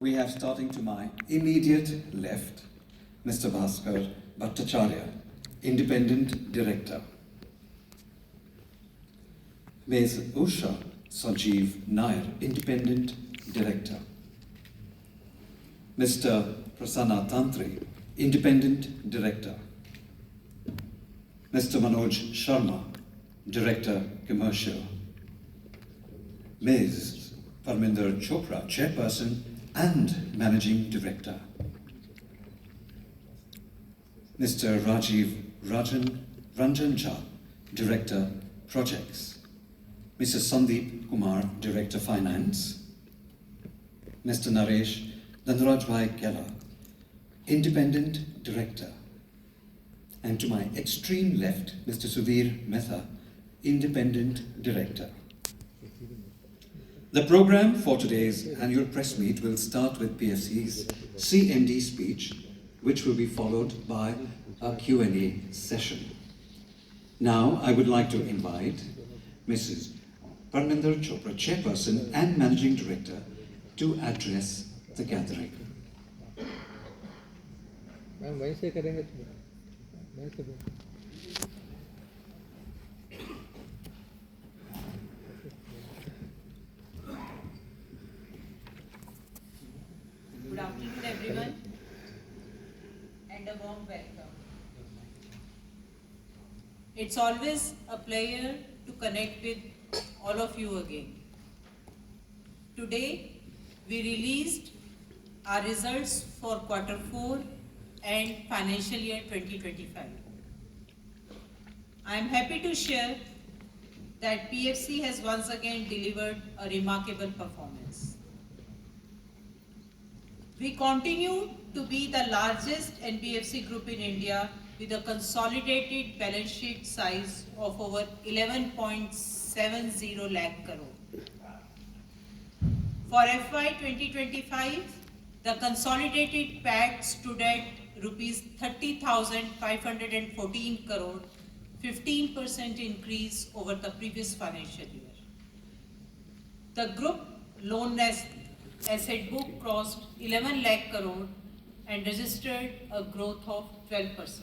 We have, starting to my immediate left, Mr. Bhaskar Bhattacharya, Independent Director. Ms. Usha Sanjeev Nair, Independent Director. Mr. Prasanna Tantri, Independent Director. Mr. Manoj Sharma, Director Commercial. Ms. Parminder Chopra, Chairperson and Managing Director. Mr. Rajiv Ranjan Jha, Director Projects. Mr. Sandeep Kumar, Director Finance. Mr. Naresh Dhanrajbhai Kela, Independent Director. And to my extreme left, Mr. Sudhir Mehta, Independent Director. The program for today's annual press meet will start with PFC's CMD speech, which will be followed by a Q&A session. Now, I would like to invite Mrs. Parminder Chopra, Chairperson and Managing Director, to address the gathering. Ma'am वहीं से करेंगे तो वहीं से Good afternoon, everyone, and a warm welcome. It's always a pleasure to connect with all of you again. Today, we released our results for quarter 4 and financial year 2025. I am happy to share that PFC has once again delivered a remarkable performance. We continue to be the largest NBFC group in India with a consolidated balance sheet size of over 11.70 lakh crore. For FY 2025, the consolidated PAT stood at rupees 30,514 crore, 15% increase over the previous financial year. The group loan asset book crossed 11 lakh crore and registered a growth of 12%.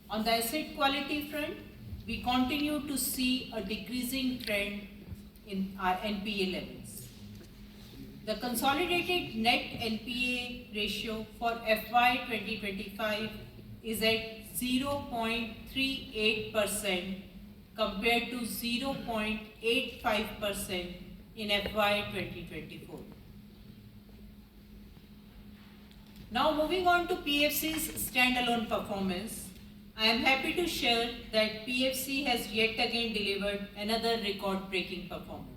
On the asset quality front, we continue to see a decreasing trend in our NPA levels. The consolidated net NPA ratio for FY 2025 is at 0.38% compared to 0.85% in FY 2024. Now moving on to PFC's standalone performance, I am happy to share that PFC has yet again delivered another record-breaking performance.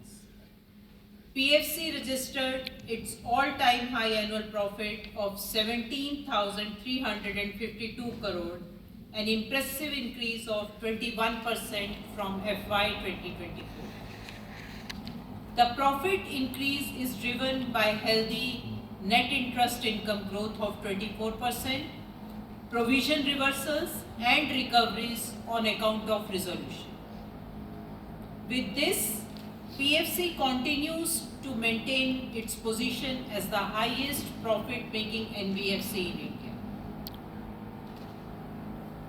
PFC registered its all-time high annual profit of 17,352 crore, an impressive increase of 21% from FY 2024. The profit increase is driven by healthy net interest income growth of 24%, provision reversals and recoveries on account of resolution. With this, PFC continues to maintain its position as the highest profit-making NBFC in India.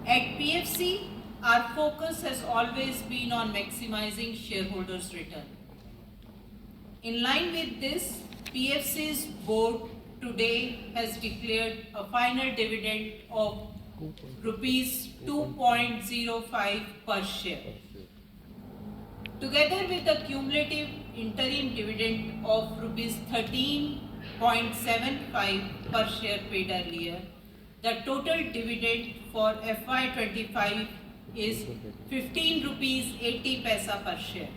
At PFC, our focus has always been on maximizing shareholders' return. In line with this, PFC's board today has declared a final dividend of rupees 2.05 per share. Together with the cumulative interim dividend of rupees 13.75 per share paid earlier, the total dividend for FY 25 is 15 rupees 80 paisa per share.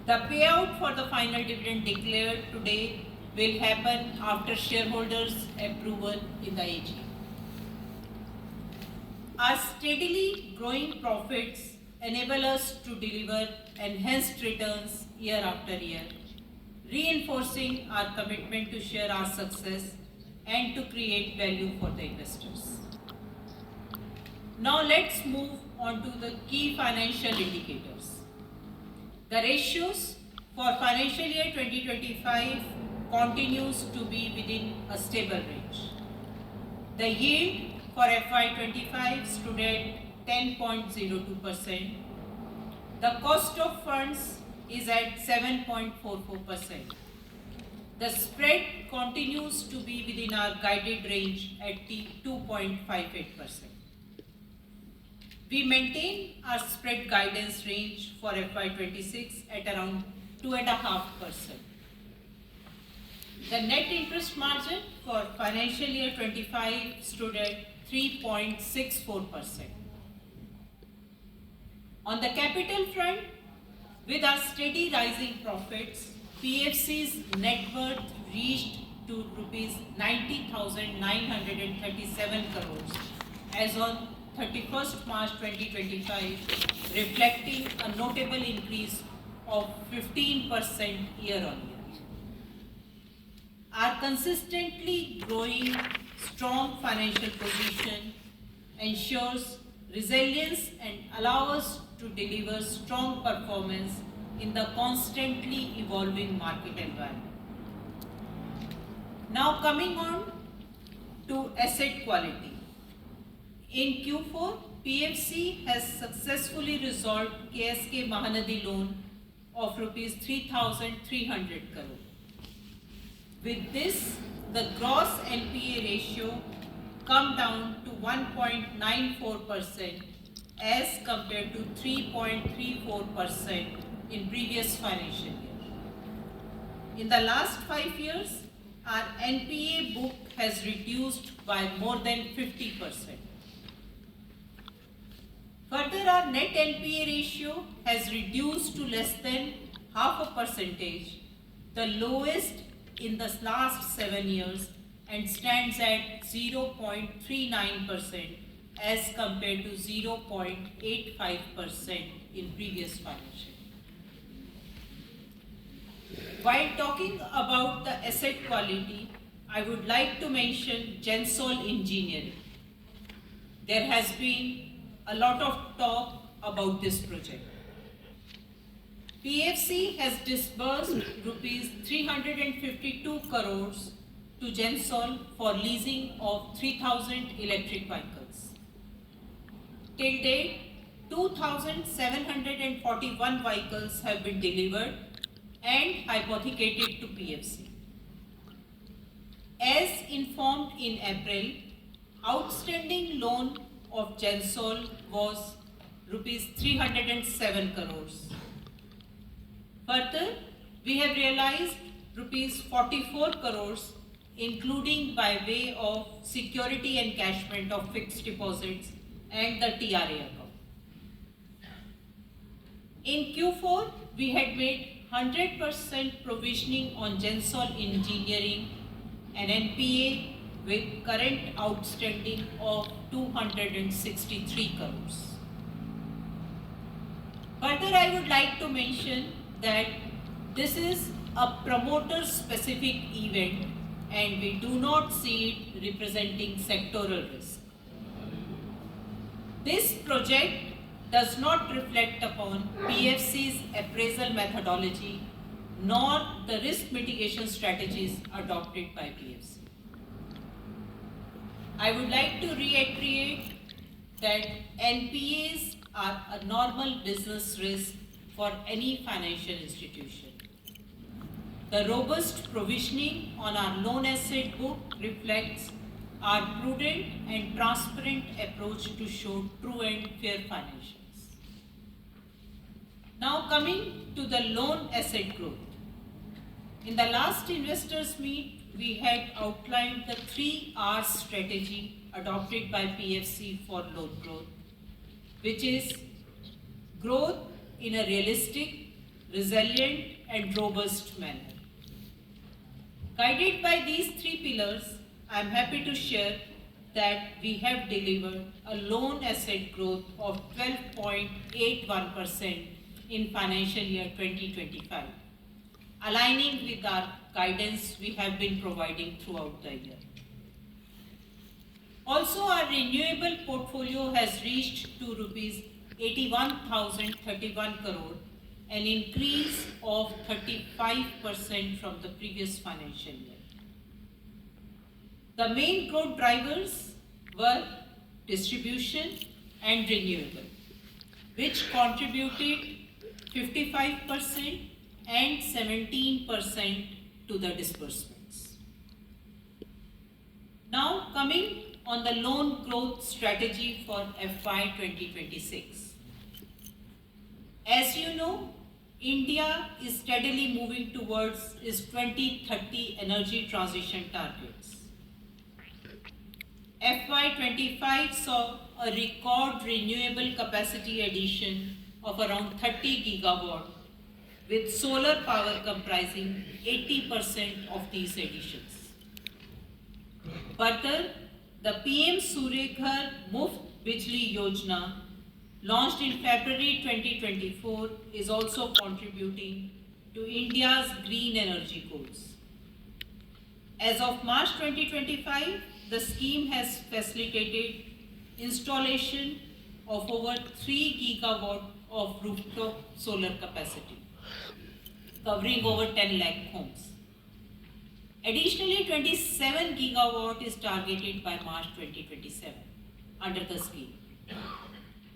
The payout for the final dividend declared today will happen after shareholders' approval in the AGM. Our steadily growing profits enable us to deliver enhanced returns year after year, reinforcing our commitment to share our success and to create value for the investors. Now let's move on to the key financial indicators. The ratios for financial year 2025 continues to be within a stable range. The yield for FY25 stood at 10.02%. The cost of funds is at 7.44%. The spread continues to be within our guided range at 2.58%. We maintain our spread guidance range for FY26 at around 2.5%. The net interest margin for financial year 25 stood at 3.64%. On the capital front, with our steady rising profits, PFC's net worth reached to rupees 90,937 crores as on 31st March 2025, reflecting a notable increase of 15% year-on-year. Our consistently growing strong financial position ensures resilience and allows us to deliver strong performance in the constantly evolving market environment. Now coming on to asset quality. In Q4, PFC has successfully resolved KSK Mahanadi loan of rupees 3,300 crore. With this, the gross NPA ratio come down to 1.94% as compared to 3.34% in previous financial year. In the last 5 years, our NPA book has reduced by more than 50%. Further, our net NPA ratio has reduced to less than 0.5%, the lowest in the last 7 years, and stands at 0.39% as compared to 0.85% in previous financial year. While talking about the asset quality, I would like to mention Gensol Engineering. There has been a lot of talk about this project. PFC has disbursed rupees 352 crores to Gensol for leasing of 3,000 electric vehicles. Till date, 2,741 vehicles have been delivered and hypothecated to PFC. As informed in April, outstanding loan of Gensol was rupees 307 crores. Further, we have realized rupees 44 crores, including by way of security encashment of fixed deposits and the TRA account. In Q4, we had made 100% provisioning on Gensol Engineering, an NPA with current outstanding of 263 crores. Further, I would like to mention that this is a promoter-specific event and we do not see it representing sectoral risk. This project does not reflect upon PFC's appraisal methodology nor the risk mitigation strategies adopted by PFC. I would like to reiterate that NPAs are a normal business risk for any financial institution. The robust provisioning on our loan asset book reflects our prudent and transparent approach to show true and fair financials. Now coming to the loan asset growth. In the last investors meet, we had outlined the 3R strategy adopted by PFC for loan growth, which is growth in a realistic, resilient and robust manner. Guided by these 3 pillars, I am happy to share that we have delivered a loan asset growth of 12.81% in financial year 2025, aligning with our guidance we have been providing throughout the year. Also, our renewable portfolio has reached to rupees 81,031 crore, an increase of 35% from the previous financial year. The main growth drivers were distribution and renewable, which contributed 55% and 17% to the disbursements. Now coming on the loan growth strategy for FY 2026. As you know, India is steadily moving towards its 2030 energy transition targets. FY 25 saw a record renewable capacity addition of around 30 gigawatt, with solar power comprising 80% of these additions. Further, the PM Surya Ghar Muft Bijli Yojana, launched in February 2024, is also contributing to India's green energy goals. As of March 2025, the scheme has facilitated installation of over 3 gigawatt of rooftop solar capacity, covering over 10 lakh homes. Additionally, 27 gigawatt is targeted by March 2027 under the scheme.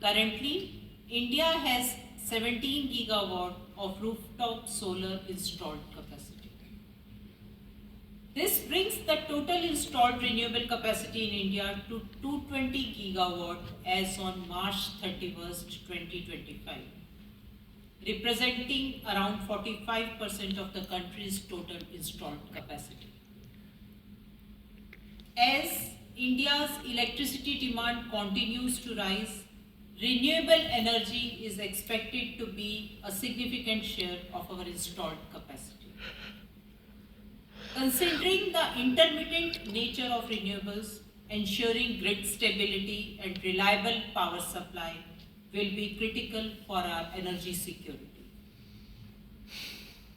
Currently, India has 17 gigawatt of rooftop solar installed capacity. This brings the total installed renewable capacity in India to 220 gigawatt as on March 31st, 2025, representing around 45% of the country's total installed capacity. As India's electricity demand continues to rise, renewable energy is expected to be a significant share of our installed capacity. Considering the intermittent nature of renewables, ensuring grid stability and reliable power supply will be critical for our energy security.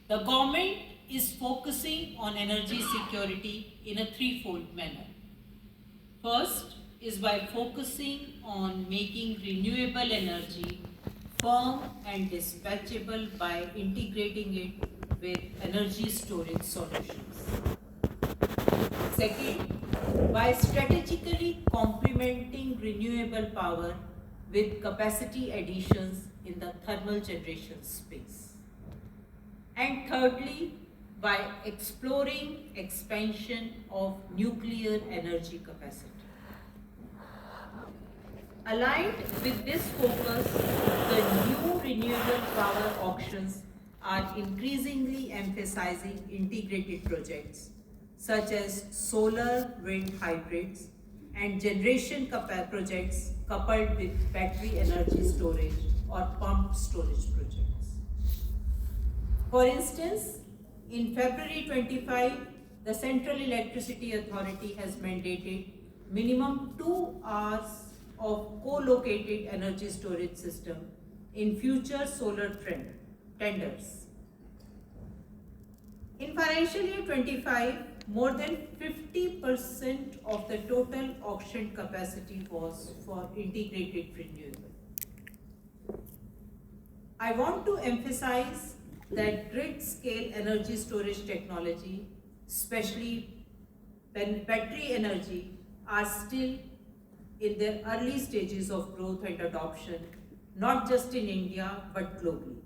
The government is focusing on energy security in a threefold manner. First is by focusing on making renewable energy firm and dispatchable by integrating it with energy storage solutions. Second, by strategically complementing renewable power with capacity additions in the thermal generation space. And thirdly, by exploring expansion of nuclear energy capacity. Aligned with this focus, the new renewable power auctions are increasingly emphasizing integrated projects such as solar wind hybrids and generation projects coupled with battery energy storage or pumped storage projects. For instance, in February 25, the Central Electricity Authority has mandated minimum 2 hours of co-located energy storage system in future solar tenders. In financial year 25, more than 50% of the total auction capacity was for integrated renewable. I want to emphasize that grid-scale energy storage technology, especially battery energy, are still in their early stages of growth and adoption, not just in India, but globally.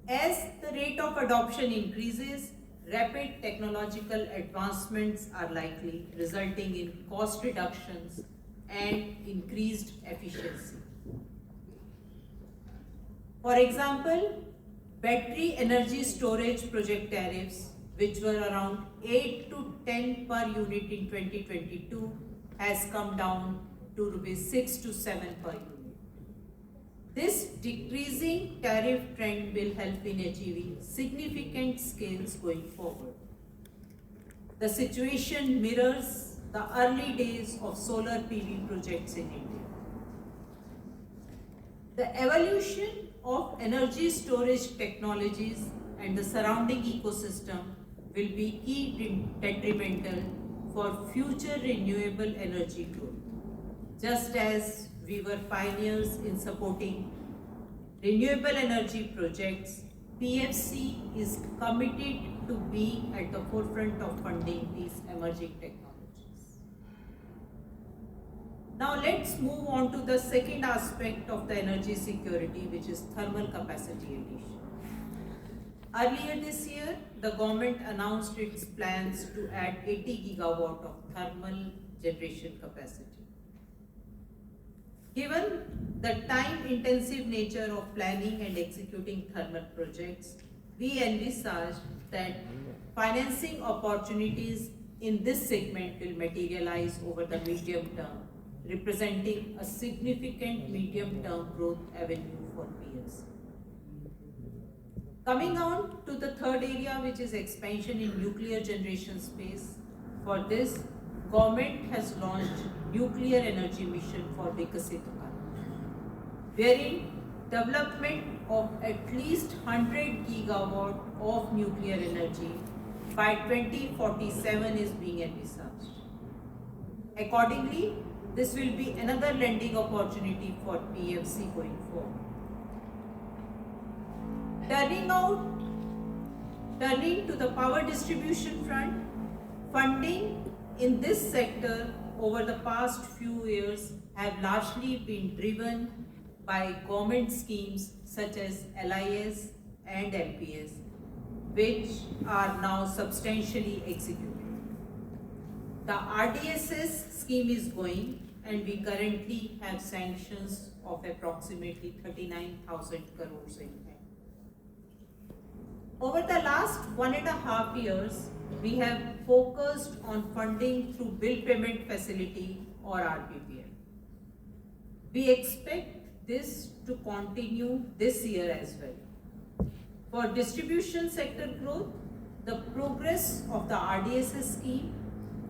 As the rate of adoption increases, rapid technological advancements are likely, resulting in cost reductions and increased efficiency. For example, battery energy storage project tariffs, which were around 8 to 10 per unit in 2022, has come down to rupees 6 to 7 per unit. This decreasing tariff trend will help in achieving significant scales going forward. The situation mirrors the early days of solar PV projects in India. The evolution of energy storage technologies and the surrounding ecosystem will be key detrimental for future renewable energy growth, just as we were pioneers in supporting renewable energy projects, PFC is committed to be at the forefront of funding these emerging technologies. Now let's move on to the second aspect of the energy security, which is thermal capacity addition. Earlier this year, the government announced its plans to add 80 gigawatt of thermal generation capacity. Given the time-intensive nature of planning and executing thermal projects, we envisage that financing opportunities in this segment will materialize over the medium term, representing a significant medium-term growth avenue for PFC. Coming on to the third area, which is expansion in nuclear generation space. For this, government has launched nuclear energy mission for Vikasit Bharat, wherein development of at least 100 gigawatt of nuclear energy by 2047 is being envisaged. Accordingly, this will be another lending opportunity for PFC going forward. Turning to the power distribution front, funding in this sector over the past few years have largely been driven by government schemes such as LIS and LPS, which are now substantially executed. The RDSS scheme is going, and we currently have sanctions of approximately 39,000 crores in hand. Over the last 1.5 years, we have focused on funding through Bill Payment Facility or RPPF. We expect this to continue this year as well. For distribution sector growth, the progress of the RDSS scheme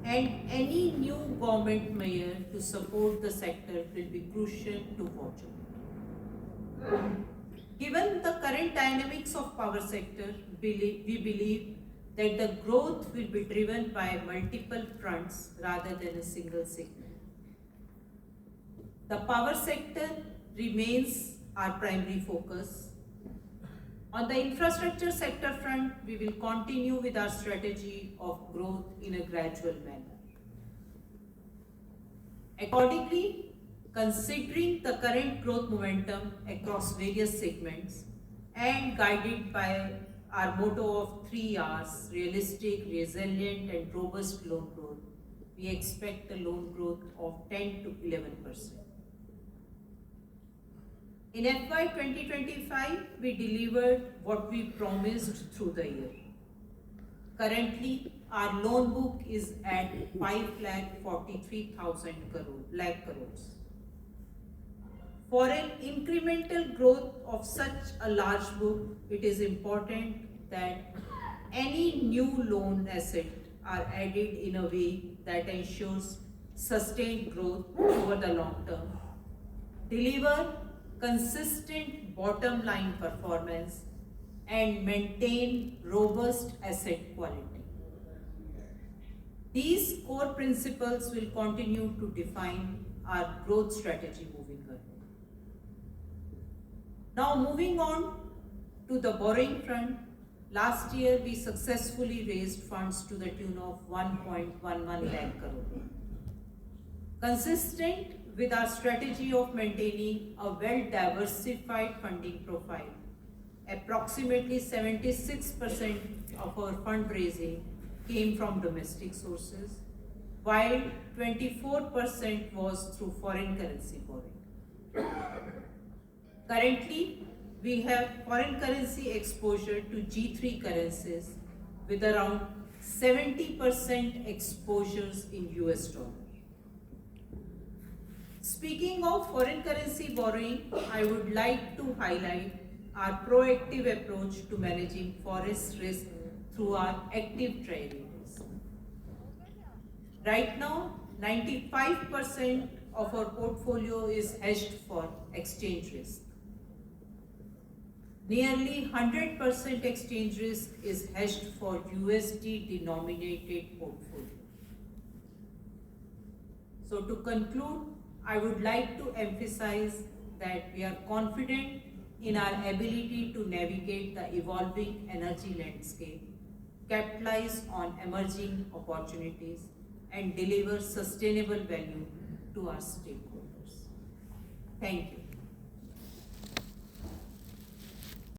and any new government measure to support the sector will be crucial to watch over. Given the current dynamics of power sector, we believe that the growth will be driven by multiple fronts rather than a single segment. The power sector remains our primary focus. On the infrastructure sector front, we will continue with our strategy of growth in a gradual manner. Accordingly, considering the current growth momentum across various segments and guided by our motto of 3 Rs, realistic, resilient and robust loan growth, we expect a loan growth of 10 to 11%. In FY 2025, we delivered what we promised through the year. Currently, our loan book is at 5,43,000 crores. For an incremental growth of such a large book, it is important that any new loan asset are added in a way that ensures sustained growth over the long term, deliver consistent bottom line performance, and maintain robust asset quality. These core principles will continue to define our growth strategy moving ahead. Now moving on to the borrowing front, last year we successfully raised funds to the tune of 1.11 lakh crore. Consistent with our strategy of maintaining a well-diversified funding profile, approximately 76% of our fundraising came from domestic sources, while 24% was through foreign currency borrowing. Currently, we have foreign currency exposure to G3 currencies with around 70% exposures in US dollar. Speaking of foreign currency borrowing, I would like to highlight our proactive approach to managing forex risk through our active trading risk. Right now, 95% of our portfolio is hedged for exchange risk. Nearly 100% exchange risk is hedged for USD denominated portfolio. So to conclude, I would like to emphasize that we are confident in our ability to navigate the evolving energy landscape, capitalize on emerging opportunities, and deliver sustainable value to our stakeholders. Thank you.